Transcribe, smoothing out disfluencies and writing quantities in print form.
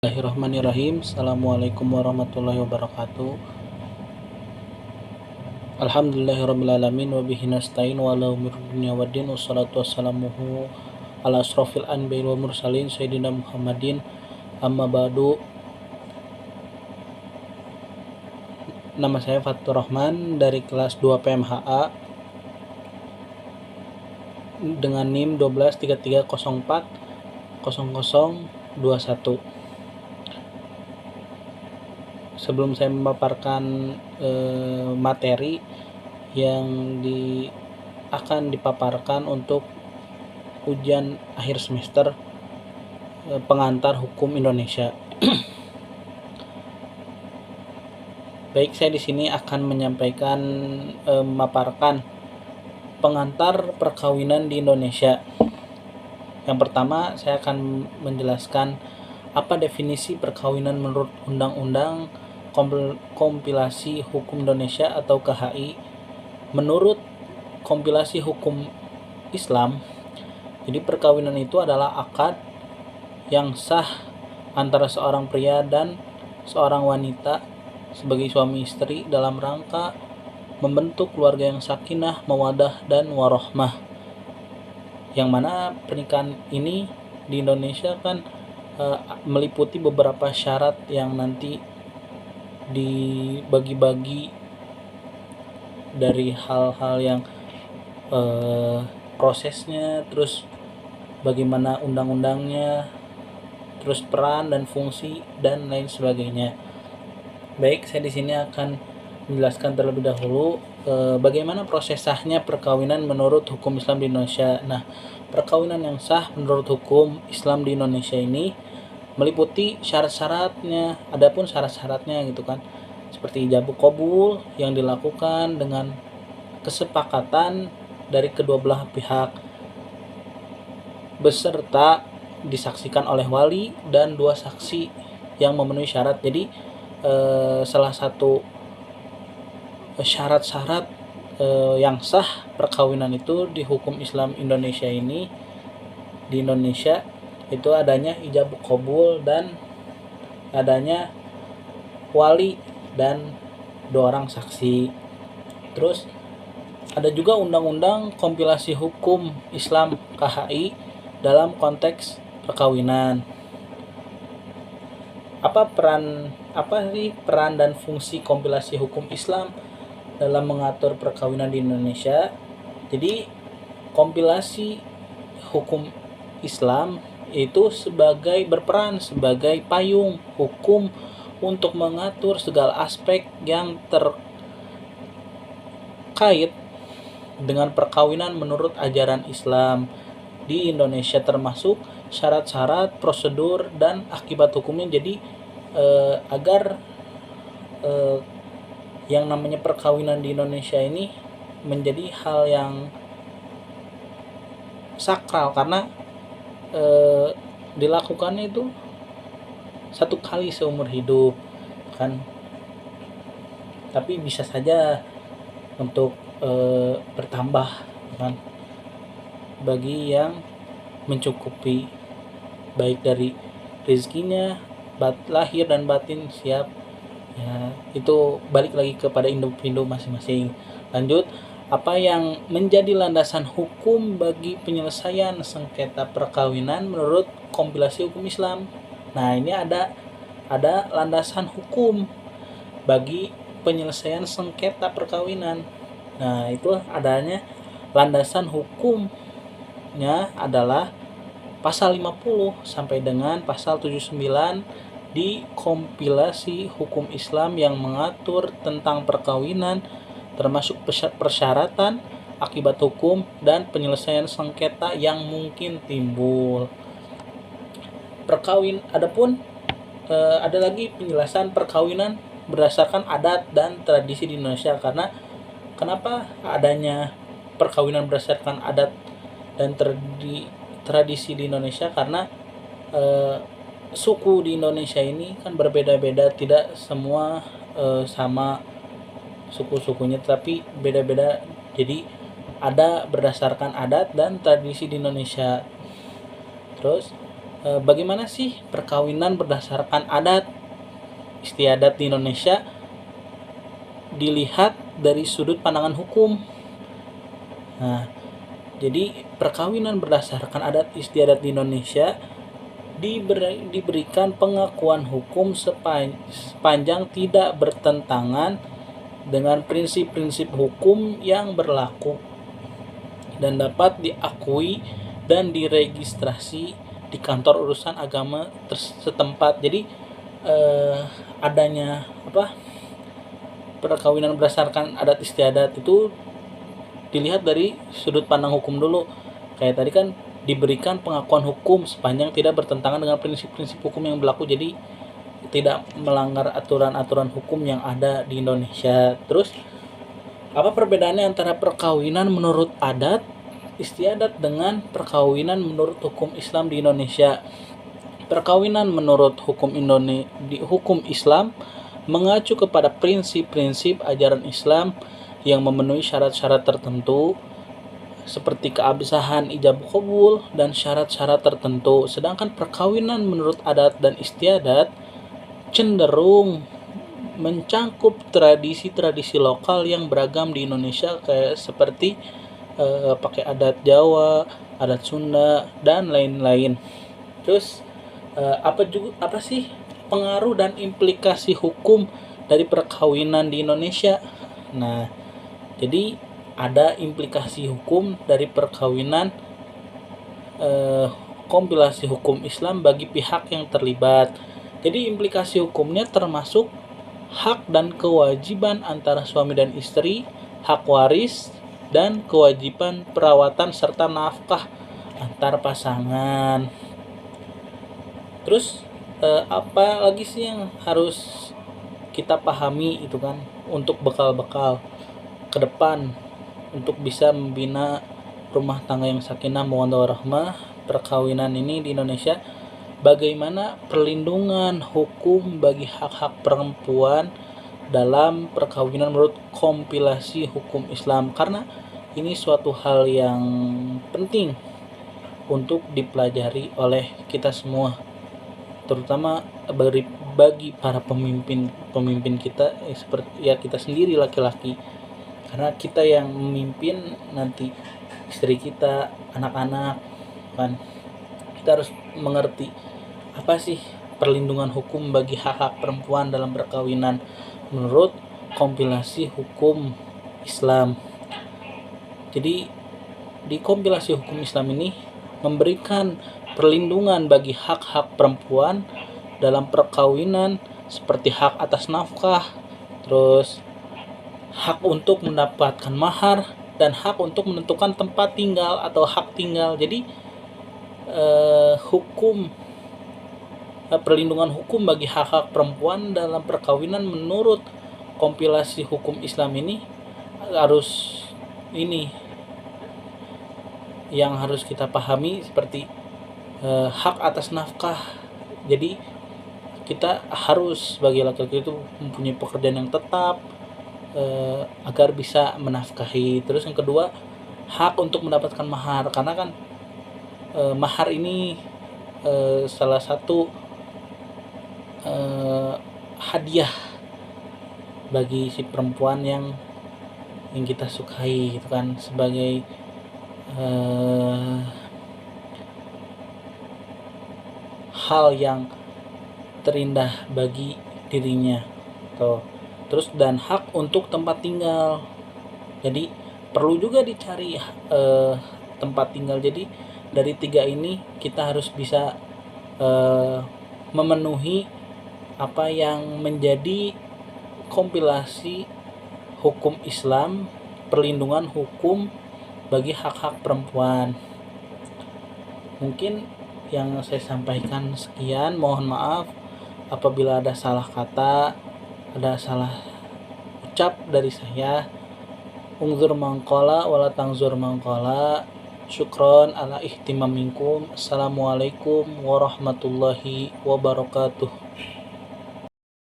Bismillahirrahmanirrahim. Assalamualaikum warahmatullahi wabarakatuh. Alhamdulillahirrabbilalamin. Wabihi nasta'in wa ala umuri dunya waddin. Wassalatu wassalamuhu ala asrofil anbiya'i wal mursalin Sayyidina Muhammadin. Amma ba'du. Nama saya Fatur Rahman dari kelas 2 PMHA dengan NIM 1233040021. Sebelum saya memaparkan materi yang akan dipaparkan untuk ujian akhir semester pengantar hukum Indonesia. Baik, saya di sini akan menyampaikan memaparkan pengantar perkawinan di Indonesia. Yang pertama, saya akan menjelaskan apa definisi perkawinan menurut Undang-Undang Kompilasi Hukum Indonesia atau KHI. Menurut kompilasi hukum Islam, jadi perkawinan itu adalah akad yang sah antara seorang pria dan seorang wanita sebagai suami istri dalam rangka membentuk keluarga yang sakinah, mawaddah, dan warohmah. Yang mana pernikahan ini di Indonesia kan meliputi beberapa syarat yang nanti dibagi-bagi dari hal-hal yang prosesnya, terus bagaimana undang-undangnya, terus peran dan fungsi dan lain sebagainya. Baik, saya di sini akan menjelaskan terlebih dahulu bagaimana proses sahnya perkawinan menurut hukum Islam di Indonesia. Nah, perkawinan yang sah menurut hukum Islam di Indonesia ini meliputi syarat-syaratnya. Adapun syarat-syaratnya gitu kan, seperti ijab qabul yang dilakukan dengan kesepakatan dari kedua belah pihak beserta disaksikan oleh wali dan 2 saksi yang memenuhi syarat. Jadi salah satu syarat-syarat yang sah perkawinan itu di hukum Islam Indonesia ini, di Indonesia itu adanya ijab qabul dan adanya wali dan 2 orang saksi. Terus ada juga Undang-Undang Kompilasi Hukum Islam KHI dalam konteks perkawinan. Apa sih peran dan fungsi kompilasi hukum Islam dalam mengatur perkawinan di Indonesia? Jadi kompilasi hukum Islam itu berperan sebagai payung hukum untuk mengatur segala aspek yang terkait dengan perkawinan menurut ajaran Islam di Indonesia, termasuk syarat-syarat, prosedur, dan akibat hukumnya. Jadi agar yang namanya perkawinan di Indonesia ini menjadi hal yang sakral, karena dilakukannya itu 1 kali seumur hidup kan, tapi bisa saja untuk bertambah kan, bagi yang mencukupi baik dari rezekinya, lahir dan batin siap ya. Itu balik lagi kepada individu masing-masing. Lanjut, apa yang menjadi landasan hukum bagi penyelesaian sengketa perkawinan menurut kompilasi hukum Islam? Nah, ini ada landasan hukum bagi penyelesaian sengketa perkawinan. Nah, itu adanya landasan hukumnya adalah pasal 50 sampai dengan pasal 79 di kompilasi hukum Islam yang mengatur tentang perkawinan, termasuk persyaratan, akibat hukum, dan penyelesaian sengketa yang mungkin timbul. Adapun ada lagi penjelasan perkawinan berdasarkan adat dan tradisi di Indonesia. Karena kenapa adanya perkawinan berdasarkan adat dan tradisi di Indonesia? Karena suku di Indonesia ini kan berbeda-beda, tidak semua sama suku-sukunya, tapi beda-beda. Jadi ada berdasarkan adat dan tradisi di Indonesia. Terus bagaimana sih perkawinan berdasarkan adat istiadat di Indonesia dilihat dari sudut pandangan hukum. Nah, jadi perkawinan berdasarkan adat istiadat di Indonesia diberikan pengakuan hukum sepanjang tidak bertentangan dengan prinsip-prinsip hukum yang berlaku dan dapat diakui dan diregistrasi di kantor urusan agama setempat. Jadi adanya perkawinan berdasarkan adat istiadat itu dilihat dari sudut pandang hukum dulu. Kayak tadi kan diberikan pengakuan hukum sepanjang tidak bertentangan dengan prinsip-prinsip hukum yang berlaku, jadi tidak melanggar aturan-aturan hukum yang ada di Indonesia. Terus apa perbedaannya antara perkawinan menurut adat istiadat dengan perkawinan menurut hukum Islam di Indonesia? Perkawinan menurut hukum Islam mengacu kepada prinsip-prinsip ajaran Islam yang memenuhi syarat-syarat tertentu seperti keabsahan ijab qabul dan syarat-syarat tertentu. Sedangkan perkawinan menurut adat dan istiadat cenderung mencangkup tradisi-tradisi lokal yang beragam di Indonesia, kayak seperti pakai adat Jawa, adat Sunda dan lain-lain. Terus apa sih pengaruh dan implikasi hukum dari perkawinan di Indonesia? Nah, jadi ada implikasi hukum dari perkawinan kompilasi hukum Islam bagi pihak yang terlibat. Jadi implikasi hukumnya termasuk hak dan kewajiban antara suami dan istri, hak waris, dan kewajiban perawatan serta nafkah antar pasangan. Terus apa lagi sih yang harus kita pahami itu kan untuk bekal-bekal ke depan untuk bisa membina rumah tangga yang sakinah mawaddah warahmah. Perkawinan ini di Indonesia, bagaimana perlindungan hukum bagi hak-hak perempuan dalam perkawinan menurut kompilasi hukum Islam, karena ini suatu hal yang penting untuk dipelajari oleh kita semua, terutama bagi para pemimpin kita, seperti ya kita sendiri laki-laki, karena kita yang memimpin nanti istri kita, anak-anak kan. Kita harus mengerti apa sih perlindungan hukum bagi hak-hak perempuan dalam perkawinan menurut kompilasi hukum Islam. Jadi di kompilasi hukum Islam ini memberikan perlindungan bagi hak-hak perempuan dalam perkawinan seperti hak atas nafkah, terus hak untuk mendapatkan mahar, dan hak untuk menentukan tempat tinggal atau hak tinggal. Jadi perlindungan hukum bagi hak-hak perempuan dalam perkawinan menurut kompilasi hukum Islam ini yang harus kita pahami, seperti hak atas nafkah. Jadi kita harus sebagai laki-laki itu mempunyai pekerjaan yang tetap agar bisa menafkahi. Terus yang kedua, hak untuk mendapatkan mahar, karena kan mahar ini salah satu hadiah bagi si perempuan yang kita sukai gitu kan, sebagai hal yang terindah bagi dirinya tuh. Terus dan hak untuk tempat tinggal, jadi perlu juga dicari tempat tinggal. Jadi dari tiga ini kita harus bisa memenuhi apa yang menjadi kompilasi hukum Islam, perlindungan hukum bagi hak-hak perempuan. Mungkin yang saya sampaikan sekian, mohon maaf apabila ada salah kata, ada salah ucap dari saya. Ungzur mangkola wala tangzur mangkola. Syukron ala ihtimam minkum. Assalamualaikum warahmatullahi wabarakatuh.